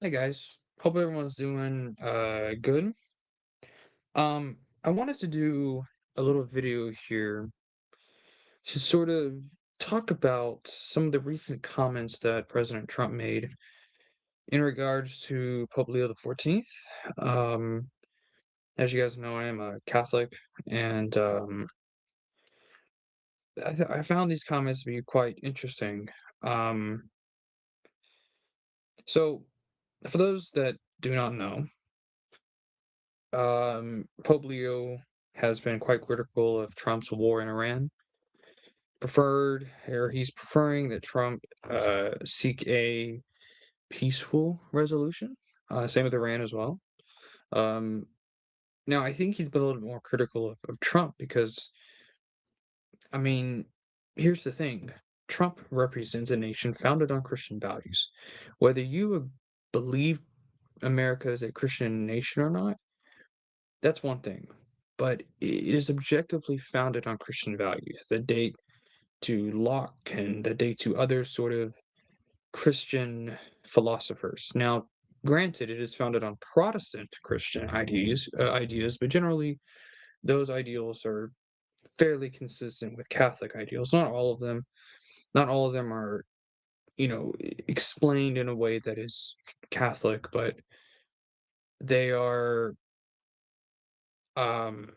Hey guys, hope everyone's doing good. I wanted to do a little video here to sort of talk about some of the recent comments that President Trump made in regards to Pope Leo the 14th. Um, as you guys know, I am a Catholic, and I found these comments to be quite interesting. Um, so, for those that do not know, Pope Leo has been quite critical of Trump's war in Iran. He's preferring that Trump seek a peaceful resolution. Same with Iran as well. Um, Now, I think he's been a little bit more critical of Trump because, I mean, here's the thing: Trump represents a nation founded on Christian values. Whether you believe America is a Christian nation or not, that's one thing. But it is objectively founded on Christian values that date to Locke and that date to other sort of Christian philosophers. Now, granted, it is founded on Protestant Christian ideas, but generally those ideals are fairly consistent with Catholic ideals. Not all of them. Not all of them are, explained in a way that is Catholic, but they are um,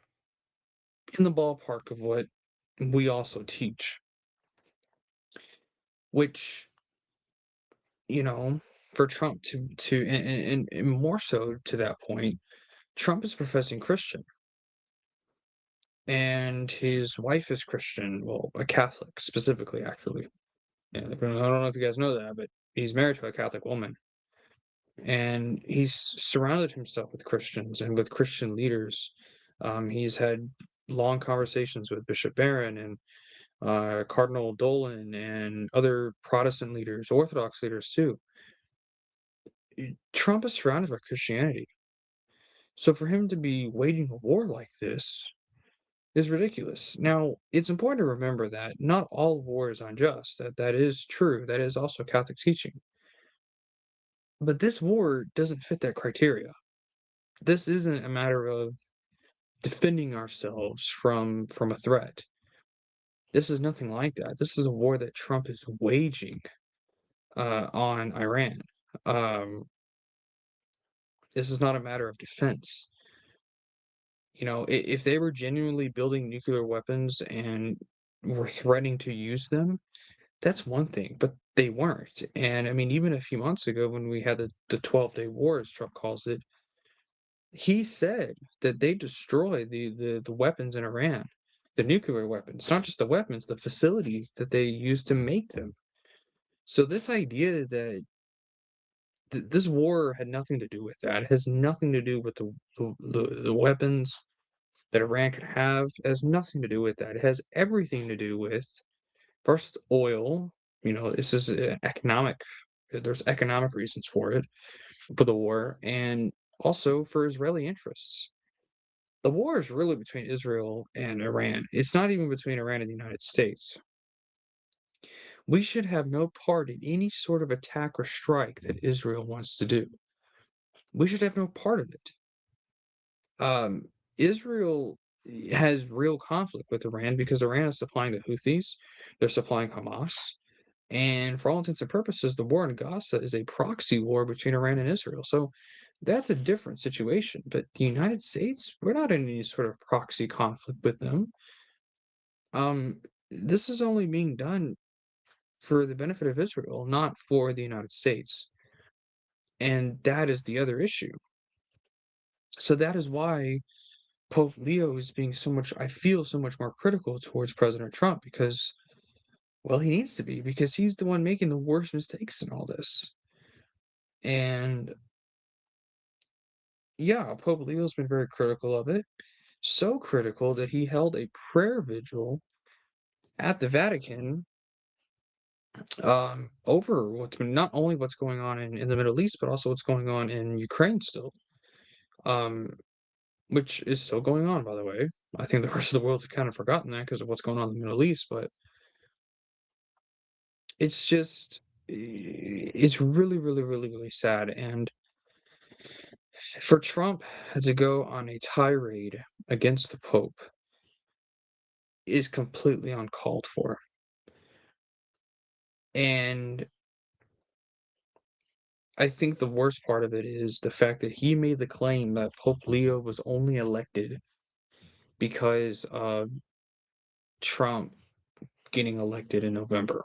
in the ballpark of what we also teach, which for Trump and more so to that point, Trump is professing Christian, and his wife is Christian, well, a Catholic specifically, actually. Yeah, I don't know if you guys know that, but he's married to a Catholic woman, and he's surrounded himself with Christians and with Christian leaders. He's had long conversations with Bishop Barron and Cardinal Dolan and other Protestant leaders, Orthodox leaders too. Trump is surrounded by Christianity. So for him to be waging a war like this is ridiculous. Now, it's important to remember that not all war is unjust. That is true. That is also Catholic teaching. But this war doesn't fit that criteria. This isn't a matter of defending ourselves from a threat. This is nothing like that. This is a war that Trump is waging on Iran. Um, this is not a matter of defense. If they were genuinely building nuclear weapons and were threatening to use them, that's one thing, but they weren't. And I mean, even a few months ago when we had the 12-day war, as Trump calls it, he said that they destroy the weapons in Iran, the nuclear weapons, not just the weapons, the facilities that they use to make them. So this idea that this war had nothing to do with that, it has nothing to do with the weapons that Iran could have, it has nothing to do with that. It has everything to do with first oil. This is economic. There's economic reasons for it, for the war, and also for Israeli interests. The war is really between Israel and Iran. It's not even between Iran and the United States. We should have no part in any sort of attack or strike that Israel wants to do. We should have no part of it. Israel has real conflict with Iran because Iran is supplying the Houthis, they're supplying Hamas, and for all intents and purposes, the war in Gaza is a proxy war between Iran and Israel. So that's a different situation. But the United States, we're not in any sort of proxy conflict with them. This is only being done for the benefit of Israel, not for the United States. And that is the other issue. So that is why Pope Leo is being so much, I feel, so much more critical towards President Trump because, well, he needs to be because he's the one making the worst mistakes in all this. And yeah, Pope Leo's been very critical of it. So critical that he held a prayer vigil at the Vatican over not only what's going on in the Middle East, but also what's going on in Ukraine still. Um, which is still going on, by the way. I think the rest of the world has kind of forgotten that because of what's going on in the Middle East, but it's just it's really, really, really, really sad. And For Trump to go on a tirade against the Pope is completely uncalled for. And I think the worst part of it is the fact that he made the claim that Pope Leo was only elected because of Trump getting elected in November.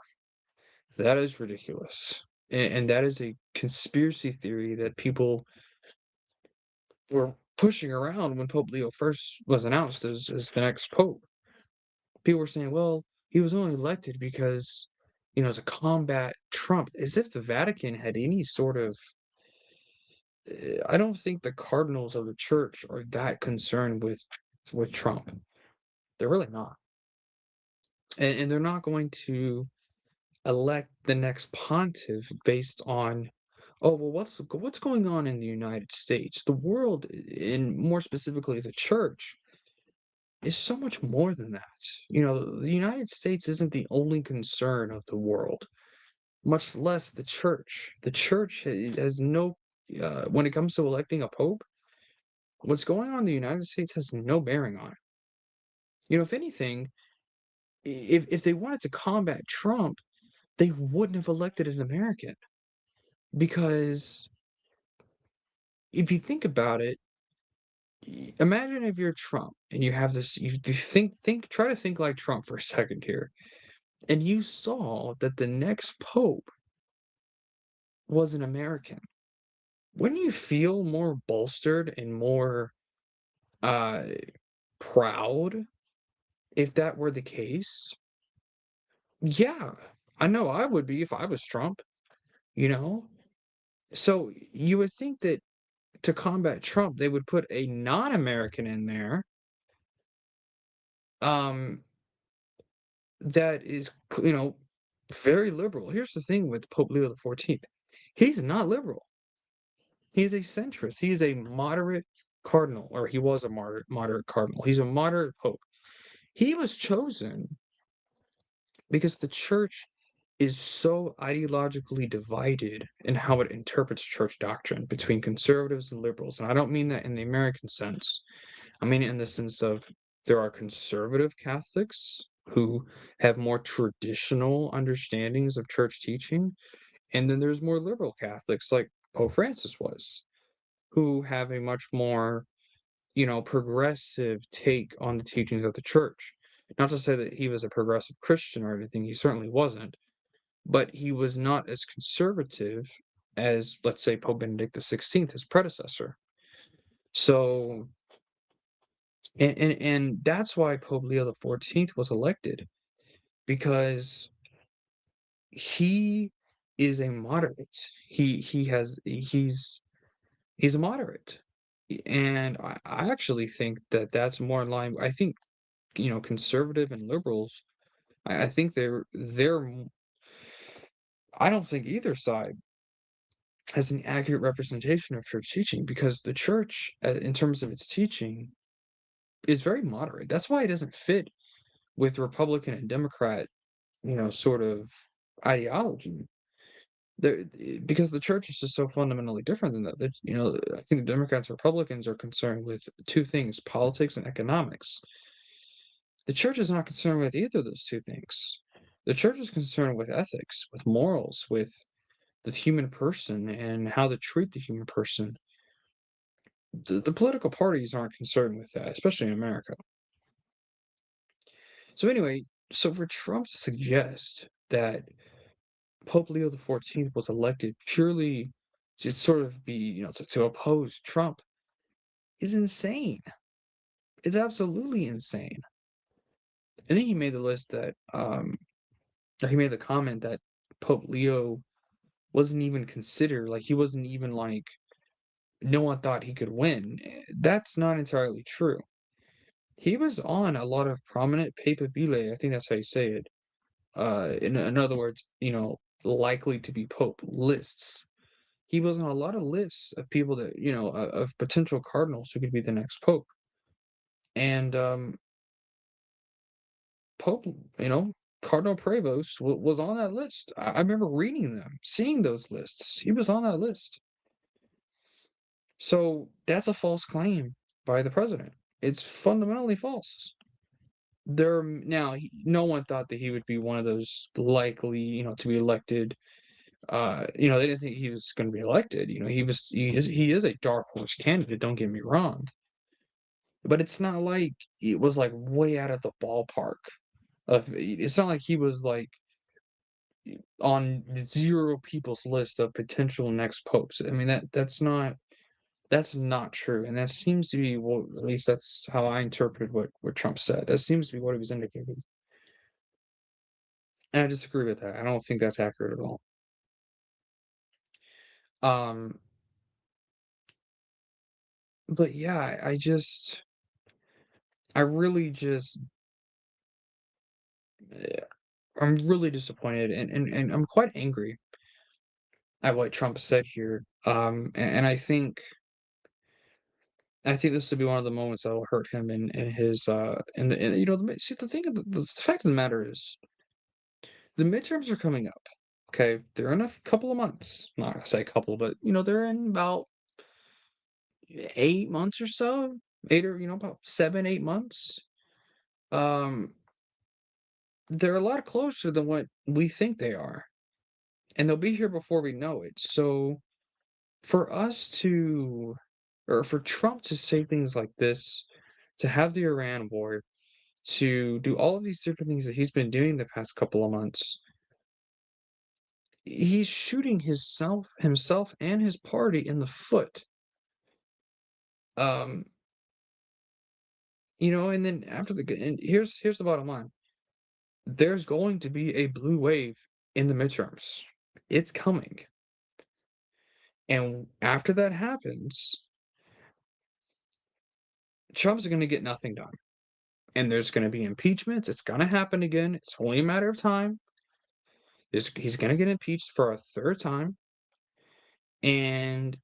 That is ridiculous. And that is a conspiracy theory that people were pushing around when Pope Leo first was announced as the next pope. People were saying, well, he was only elected because, to combat Trump, as if the Vatican had any sort of. I don't think the cardinals of the church are that concerned with Trump. They're really not, and they're not going to elect the next pontiff based on, oh well, what's going on in the United States, the world, and more specifically the church is so much more than that. The United States isn't the only concern of the world, much less the church. The church has no, when it comes to electing a pope, what's going on in the United States has no bearing on it. If anything, if they wanted to combat Trump, they wouldn't have elected an American because if you think about it, imagine if you're Trump and you have this, you try to think like Trump for a second here, and you saw that the next pope was an American. Wouldn't you feel more bolstered and more uh proud if that were the case? Yeah, I know I would be if I was Trump, you know? So you would think that to combat Trump, they would put a non-American in there, um, that is, very liberal. Here's the thing with Pope Leo the 14th. He's not liberal. He's a centrist. He is a moderate cardinal, or he was a moderate cardinal. He's a moderate pope. He was chosen because the church is so ideologically divided in how it interprets church doctrine between conservatives and liberals. And I don't mean that in the American sense. I mean it in the sense of there are conservative Catholics who have more traditional understandings of church teaching, and then there's more liberal Catholics like Pope Francis was, who have a much more, progressive take on the teachings of the church. Not to say that he was a progressive Christian or anything, he certainly wasn't, but he was not as conservative as, let's say, Pope Benedict XVI, his predecessor. So, and that's why Pope Leo the 14th was elected, because he is a moderate. He's a moderate. And I actually think that that's more in line. I think, conservative and liberals, I think I don't think either side has an accurate representation of church teaching, because the church, in terms of its teaching, is very moderate. That's why it doesn't fit with Republican and Democrat, sort of ideology. Because the church is just so fundamentally different than that. I think the Democrats, Republicans are concerned with two things: politics and economics. The church is not concerned with either of those two things. The church is concerned with ethics, with morals, with the human person and how to treat the human person. The political parties aren't concerned with that, especially in America. So anyway, so for Trump to suggest that Pope Leo the 14th was elected purely to sort of be, to oppose Trump is insane. It's absolutely insane. And then he made the list that, or he made the comment that Pope Leo wasn't even considered, like, he wasn't even like, no one thought he could win. That's not entirely true. He was on a lot of prominent papabile, I think that's how you say it. In other words, likely to be pope lists. He was on a lot of lists of people that, of potential cardinals who could be the next pope. And Pope, Cardinal Prevost was on that list. I remember reading them, seeing those lists. He was on that list. So that's a false claim by the president. It's fundamentally false. Now, no one thought that he would be one of those likely, to be elected. They didn't think he was going to be elected. He is a dark horse candidate. Don't get me wrong, but it's not like it was like way out of the ballpark. It's not like he was like on zero people's list of potential next popes. I mean that's not true, and that seems to be what, at least that's how I interpreted what Trump said. That seems to be what he was indicating, and I disagree with that. I don't think that's accurate at all. Um, but yeah, I really just, eh, I'm really disappointed, and I'm quite angry at what Trump said here. And I think this will be one of the moments that will hurt him in his see the thing of the fact of the matter is the midterms are coming up. Okay, they're in a couple of months. Not gonna say a couple, but they're in about 8 months or so. Eight or about 7, 8 months. Um, they're a lot closer than what we think they are, and they'll be here before we know it. So for us to, or for Trump to say things like this, to have the Iran war, to do all of these different things that he's been doing the past couple of months, he's shooting himself and his party in the foot. Um, and then and here's the bottom line. There's going to be a blue wave in the midterms. It's coming. And after that happens, Trump's going to get nothing done. And there's going to be impeachments. It's going to happen again. It's only a matter of time. He's going to get impeached for a third time. And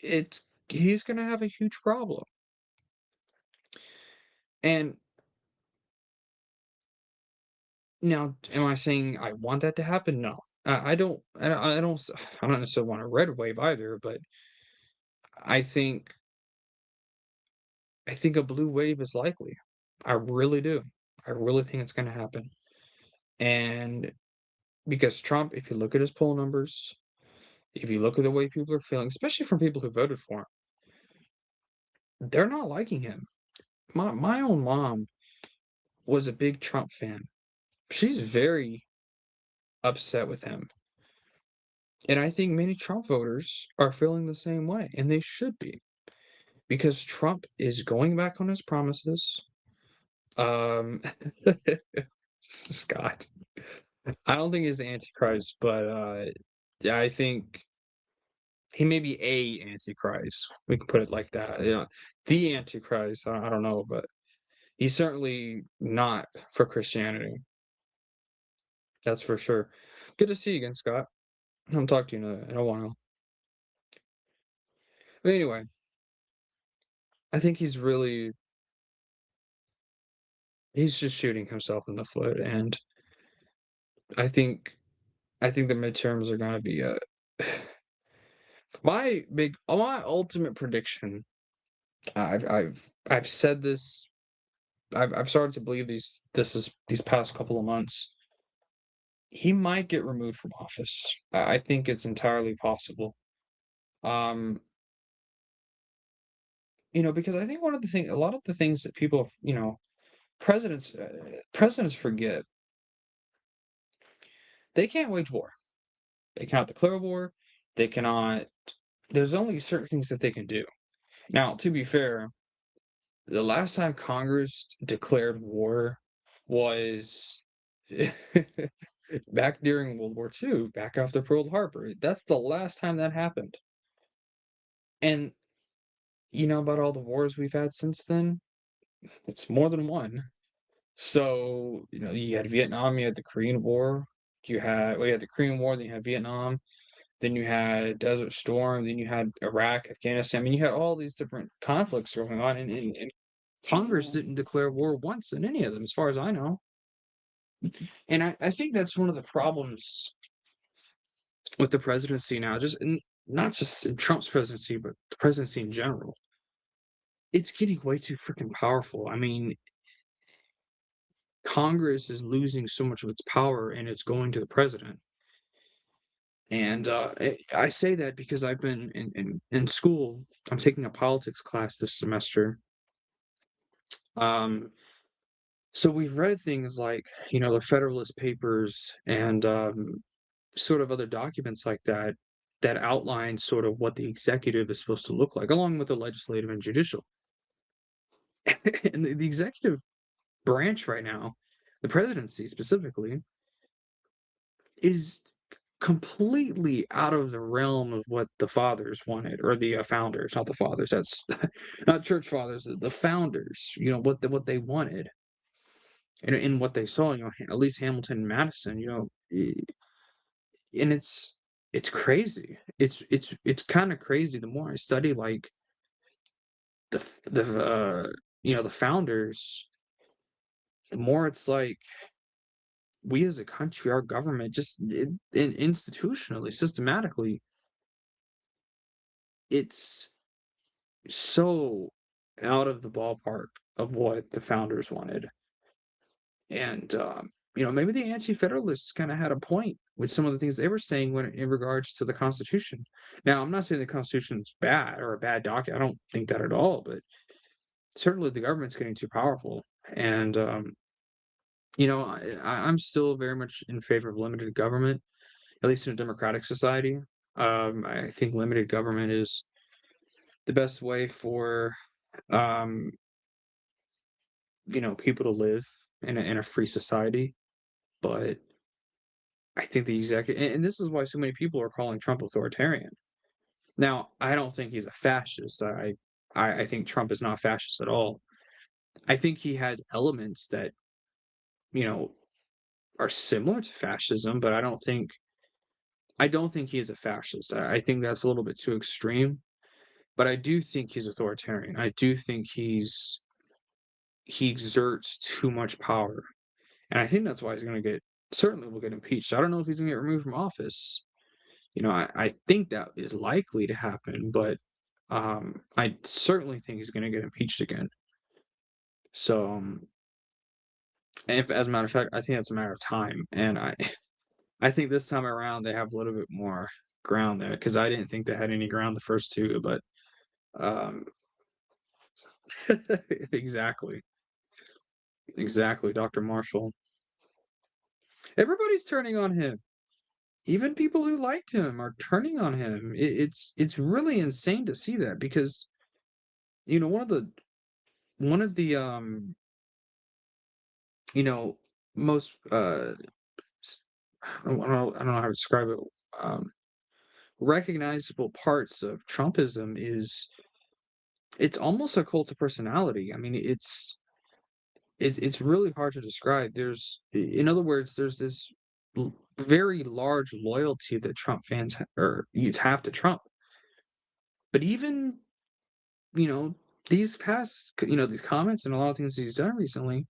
he's going to have a huge problem. And now, am I saying I want that to happen? No. I don't. I don't necessarily want a red wave either. But I think I think a blue wave is likely. I really do. I really think it's going to happen. And because Trump, if you look at his poll numbers, if you look at the way people are feeling, especially from people who voted for him, they're not liking him. My own mom was a big Trump fan. She's very upset with him. And I think many Trump voters are feeling the same way, and they should be, because Trump is going back on his promises. Um, Scott, I don't think he's the Antichrist, but yeah, I think he may be a Antichrist. We can put it like that. The Antichrist. I don't know, but he's certainly not for Christianity. That's for sure. Good to see you again, Scott. I'll talk to you in a while. But anyway, I think he's just shooting himself in the foot, and I think I think the midterms are gonna be a my ultimate prediction. I've said this. I've started to believe these past couple of months. He might get removed from office. I think it's entirely possible. Um, because I think a lot of the things that people, presidents forget, they can't wage war. They cannot declare war. They cannot. There's only certain things that they can do. Now, to be fair, the last time Congress declared war was back during World War II, back after Pearl Harbor. That's the last time that happened. And about all the wars we've had since then, it's more than one. So, you had Vietnam, you had the Korean War, you had the Korean War, then you had Vietnam, then you had Desert Storm, then you had Iraq, Afghanistan. I mean, you had all these different conflicts going on, and Congress didn't declare war once in any of them, as far as I know. And I think that's one of the problems with the presidency now. Just not just in Trump's presidency, but the presidency in general, it's getting way too freaking powerful. I mean, Congress is losing so much of its power and it's going to the president. And I say that because I've been in school. I'm taking a politics class this semester. Um, so we've read things like, the Federalist Papers and sort of other documents like that that outline sort of what the executive is supposed to look like, along with the legislative and judicial. And the executive branch right now, the presidency specifically, is completely out of the realm of what the fathers wanted, or the founders, not the fathers. That's not church fathers. The founders, what they wanted, and what they saw. At least Hamilton and Madison. And it's crazy. It's kind of crazy. The more I study, like the founders, the more it's like we as a country, our government, just institutionally, systematically, it's so out of the ballpark of what the founders wanted. And maybe the anti-federalists kind of had a point with some of the things they were saying when in regards to the Constitution. Now, I'm not saying the Constitution's bad or a bad document. I don't think that at all. But certainly, the government's getting too powerful, and I'm still very much in favor of limited government, at least in a democratic society. I think limited government is the best way for um, people to live in a free society. But I think the executive, and this is why so many people are calling Trump authoritarian. Now, I don't think he's a fascist. I think Trump is not fascist at all. I think he has elements that you know are similar to fascism, but I don't think he is a fascist. I think that's a little bit too extreme. But I do think he's authoritarian. I do think he exerts too much power. And I think that's why he's going to get certainly will get impeached. I don't know if he's going to get removed from office. I think that is likely to happen, but I certainly think he's going to get impeached again. So, if as a matter of fact, I think that's a matter of time. And I think this time around they have a little bit more ground there because I didn't think they had any ground the first two, but um, exactly, exactly, Dr. Marshall. Everybody's turning on him. Even people who liked him are turning on him. It's really insane to see that because one of the you know most I don't know how to describe it, um, recognizable parts of Trumpism is it's almost a cult of personality. I mean, it's really hard to describe. In other words, there's this very large loyalty that Trump fans or youth have to Trump. But even you know these comments and a lot of things he's done recently,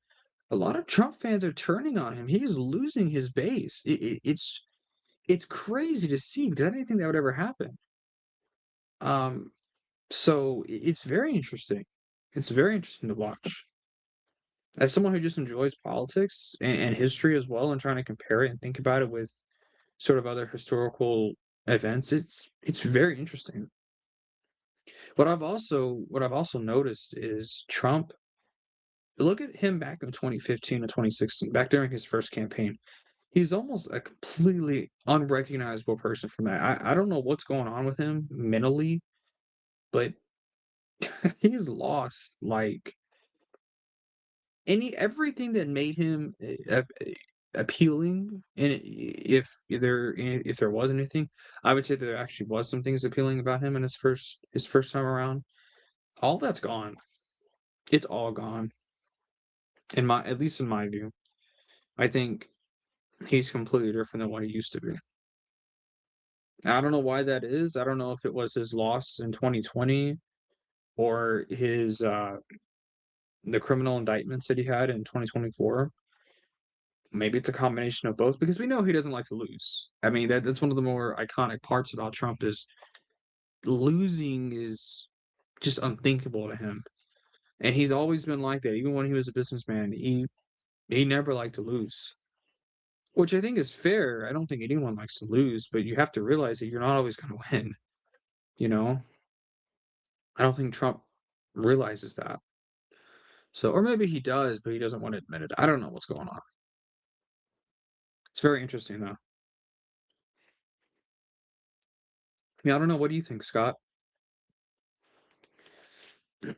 a lot of Trump fans are turning on him. He's losing his base. It's crazy to see because I didn't think that would ever happen. Um, so it's very interesting. It's very interesting to watch. As someone who just enjoys politics and history as well, and trying to compare it and think about it with sort of other historical events, it's very interesting. What I've also noticed is Trump. Look at him back in 2015 to 2016, back during his first campaign. He's almost a completely unrecognizable person from that. I don't know what's going on with him mentally, but he's lost like everything that made him appealing. And if there was anything, I would say there actually was some things appealing about him in his first time around. All that's gone. It's all gone. At least in my view, I think he's completely different than what he used to be. I don't know why that is. I don't know if it was his loss in 2020 or his the criminal indictments that he had in 2024. Maybe it's a combination of both because we know he doesn't like to lose. I mean, that's one of the more iconic parts about Trump is losing is just unthinkable to him, and he's always been like that. Even when he was a businessman, he never liked to lose, which I think is fair. I don't think anyone likes to lose, but you have to realize that you're not always going to win. You know, I don't think Trump realizes that. So, or maybe he does, but he doesn't want to admit it. I don't know what's going on. It's very interesting, though. I don't know. What do you think, Scott? It's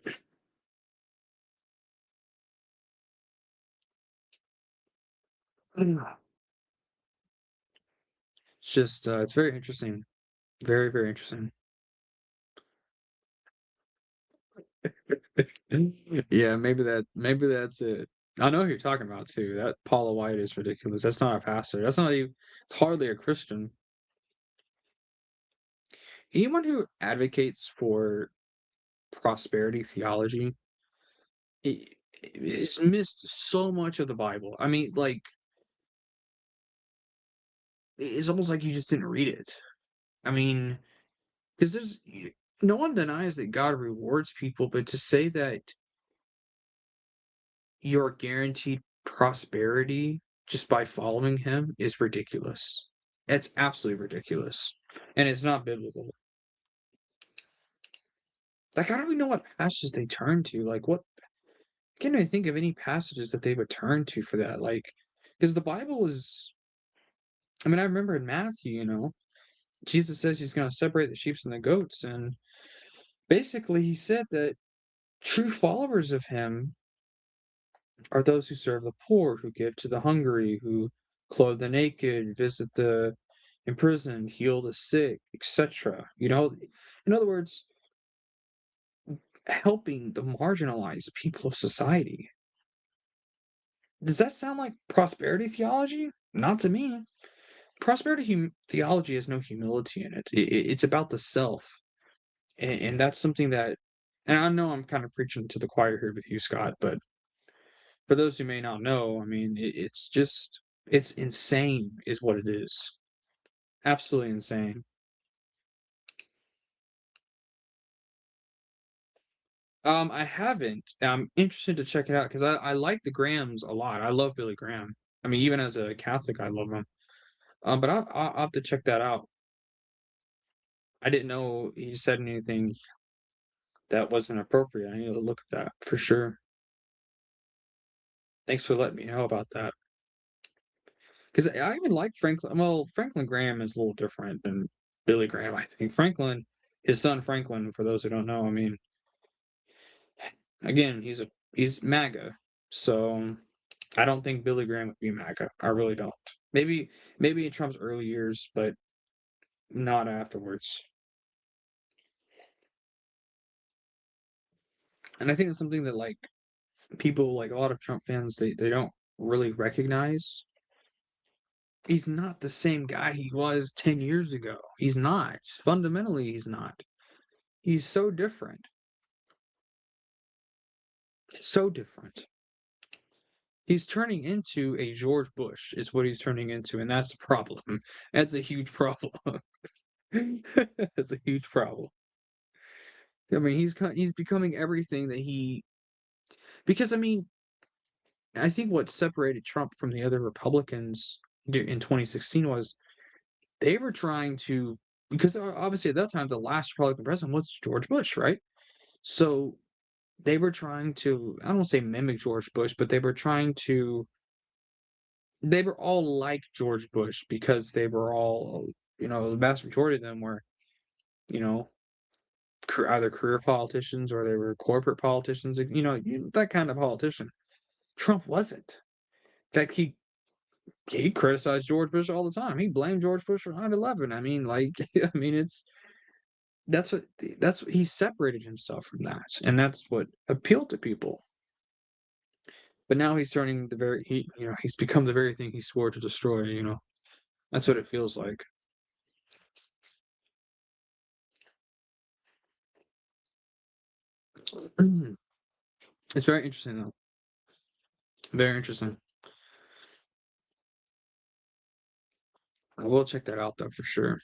just, it's very interesting. Very, very interesting. Yeah, maybe that's it. I know who you're talking about too. That Paula White is ridiculous. That's not a pastor. That's not even, it's hardly a Christian. Anyone who advocates for prosperity theology i- is missed so much of the Bible. Like it's almost like you just didn't read it. I mean, because no one denies that God rewards people, but to say that you're guaranteed prosperity just by following him is ridiculous. It's absolutely ridiculous. And it's not biblical. Like, I don't even know what passages they turn to. Like, what? I can't even think of any passages that they would turn to for that. Like, because the Bible is, I remember in Matthew, Jesus says he's going to separate the sheep and the goats. And basically, he said that true followers of him are those who serve the poor, who give to the hungry, who clothe the naked, visit the imprisoned, heal the sick, etc. In other words, helping the marginalized people of society. Does that sound like prosperity theology? Not to me. Prosperity theology has no humility in it. It's about the self, and that's something that. And I know I'm kind of preaching to the choir here with you, Scott, but for those who may not know, it's just it's insane, is what it is. Absolutely insane. I haven't. I'm interested to check it out because I like the Grahams a lot. I love Billy Graham. Even as a Catholic, I love him. But I'll have to check that out. I didn't know he said anything that wasn't appropriate. I need to look at that for sure. Thanks for letting me know about that. Because I even like Franklin. Well, Franklin Graham is a little different than Billy Graham, I think. Franklin, his son Franklin, for those who don't know, again, he's MAGA. So I don't think Billy Graham would be MAGA. I really don't. Maybe in Trump's early years, but not afterwards. And I think it's something that like people like a lot of Trump fans they don't really recognize. He's not the same guy he was 10 years ago. He's not. Fundamentally, he's not. He's so different. So different. He's turning into a George Bush, is what he's turning into, and that's a problem. That's a huge problem. That's a huge problem. He's becoming everything that he because I think what separated Trump from the other Republicans in 2016 was they were trying to because obviously at that time the last Republican president was George Bush, right? So they were trying to I don't want to say mimic George Bush, but they were all like George Bush because they were all the vast majority of them were you know either career politicians or they were corporate politicians, that kind of politician. Trump wasn't. In fact, he criticized George Bush all the time. He blamed George Bush for 9/11. It's that's what he separated himself from that, and that's what appealed to people. But now he's turning he's become the very thing he swore to destroy. That's what it feels like. It's very interesting though. Very interesting. I will check that out though for sure.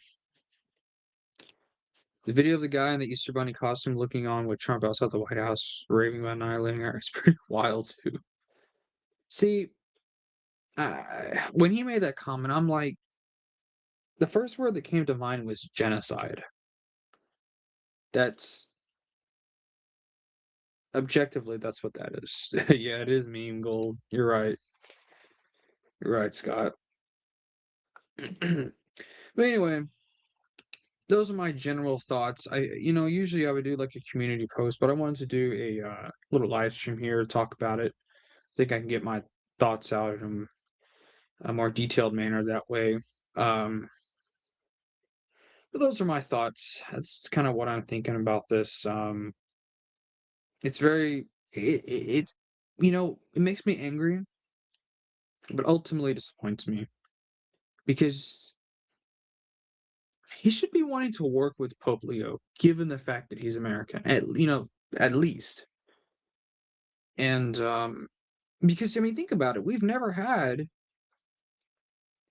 The video of the guy in the Easter Bunny costume looking on with Trump outside the White House, raving about annihilating her, it's pretty wild too. See, when he made that comment, I'm like, the first word that came to mind was genocide. That's objectively, that's what that is. Yeah, it is meme gold. You're right. You're right, Scott. But anyway, those are my general thoughts. Usually I would do like a community post, but I wanted to do a little live stream here to talk about it. I think I can get my thoughts out in a more detailed manner that way. Um, but those are my thoughts. That's kind of what I'm thinking about this. It's very, it makes me angry, but ultimately disappoints me because he should be wanting to work with Pope Leo, given the fact that he's American, at least. And because I mean, think about it. We've never had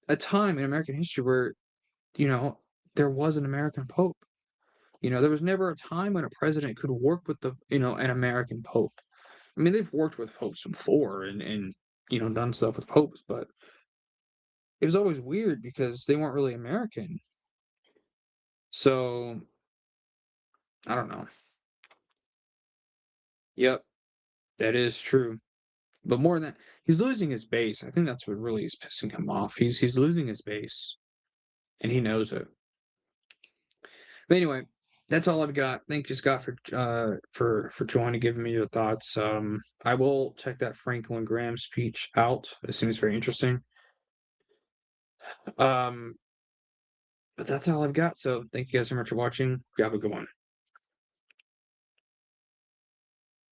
a time in American history where you know there was an American Pope. There was never a time when a president could work with an American Pope. I mean, they've worked with popes before and done stuff with popes, but it was always weird because they weren't really American. So I don't know. Yep, that is true. But more than that, he's losing his base. I think that's what really is pissing him off. He's losing his base, and he knows it. But anyway, that's all I've got. Thank you, Scott, for joining, giving me your thoughts. I will check that Franklin Graham speech out. It seems very interesting. Um, but that's all I've got. So thank you guys so much for watching. You have a good one.